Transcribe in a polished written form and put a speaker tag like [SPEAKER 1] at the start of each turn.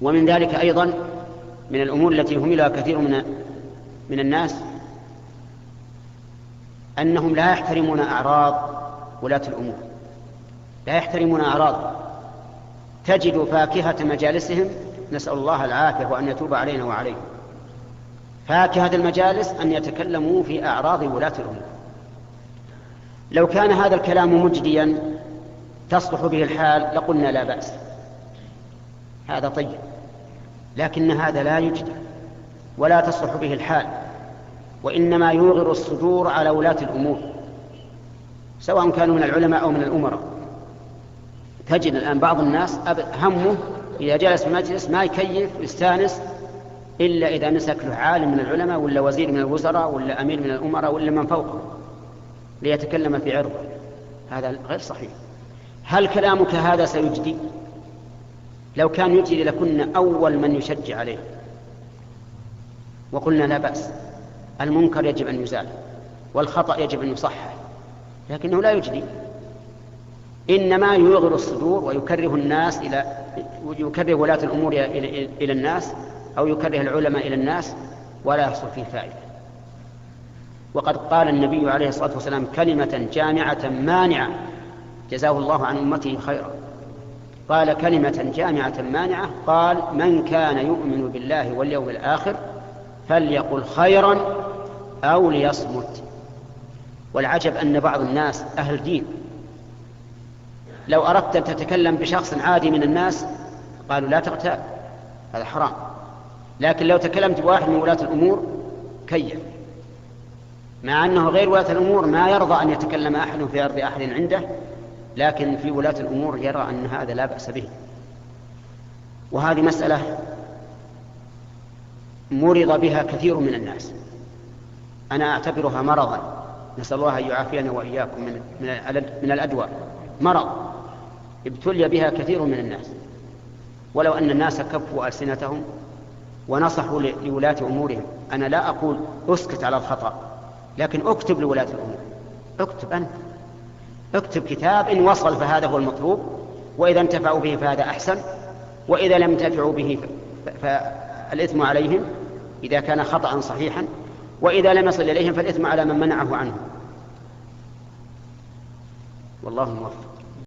[SPEAKER 1] ومن ذلك أيضا من الأمور التي يهملها كثير من الناس أنهم لا يحترمون أعراض ولاة الأمور، لا يحترمون أعراض. تجد فاكهة مجالسهم، نسأل الله العافية وأن يتوب علينا وعليهم، فاكهة المجالس أن يتكلموا في أعراض ولاة الأمور. لو كان هذا الكلام مجديا تصلح به الحال لقلنا لا بأس، هذا طيب، لكن هذا لا يجدي ولا تصلح به الحال، وإنما يوغر الصدور على ولاة الأمور سواء كانوا من العلماء أو من الأمراء. تجد الآن بعض الناس همه إذا جلس في مجلس ما يكيف ويستانس إلا إذا مسك له عالم من العلماء ولا وزير من الوزراء ولا أمير من الأمراء ولا من فوقه ليتكلم في عرضه. هذا غير صحيح. هل كلامك هذا سيجدي؟ لو كان يجدي لكنا أول من يشجع عليه وقلنا لا بأس، المنكر يجب أن يزال والخطأ يجب أن يصحح، لكنه لا يجدي، إنما يوغر الصدور ويكره الناس يكره ولاة الأمور إلى الناس أو يكره العلماء إلى الناس ولا يحصل فيه فائدة. وقد قال النبي عليه الصلاة والسلام كلمة جامعة مانعة جزاه الله عن أمته خيرا، قال كلمة جامعة مانعة، قال من كان يؤمن بالله واليوم الآخر فليقل خيرا أو ليصمت. والعجب أن بعض الناس أهل دين لو أردت أن تتكلم بشخص عادي من الناس قالوا لا تغتاب، هذا حرام، لكن لو تكلمت بواحد من ولاة الأمور كيف، مع أنه غير ولاة الأمور ما يرضى أن يتكلم أحد في أرض أحد عنده، لكن في ولاة الأمور يرى أن هذا لا بأس به. وهذه مسألة مرض بها كثير من الناس، أنا أعتبرها مرضا، نسأل الله أن يعافينا وإياكم من الأدواء، مرض ابتلي بها كثير من الناس. ولو أن الناس كفوا ألسنتهم ونصحوا لولاة أمورهم، أنا لا أقول أسكت على الخطأ، لكن أكتب لولاة الأمور، أكتب أنت، اكتب كتاب إن وصل فهذا هو المطلوب، وإذا انتفعوا به فهذا أحسن، وإذا لم ينتفعوا به فالإثم عليهم إذا كان خطأ صحيحا، وإذا لم يصل إليهم فالإثم على من منعه عنه. والله موفق.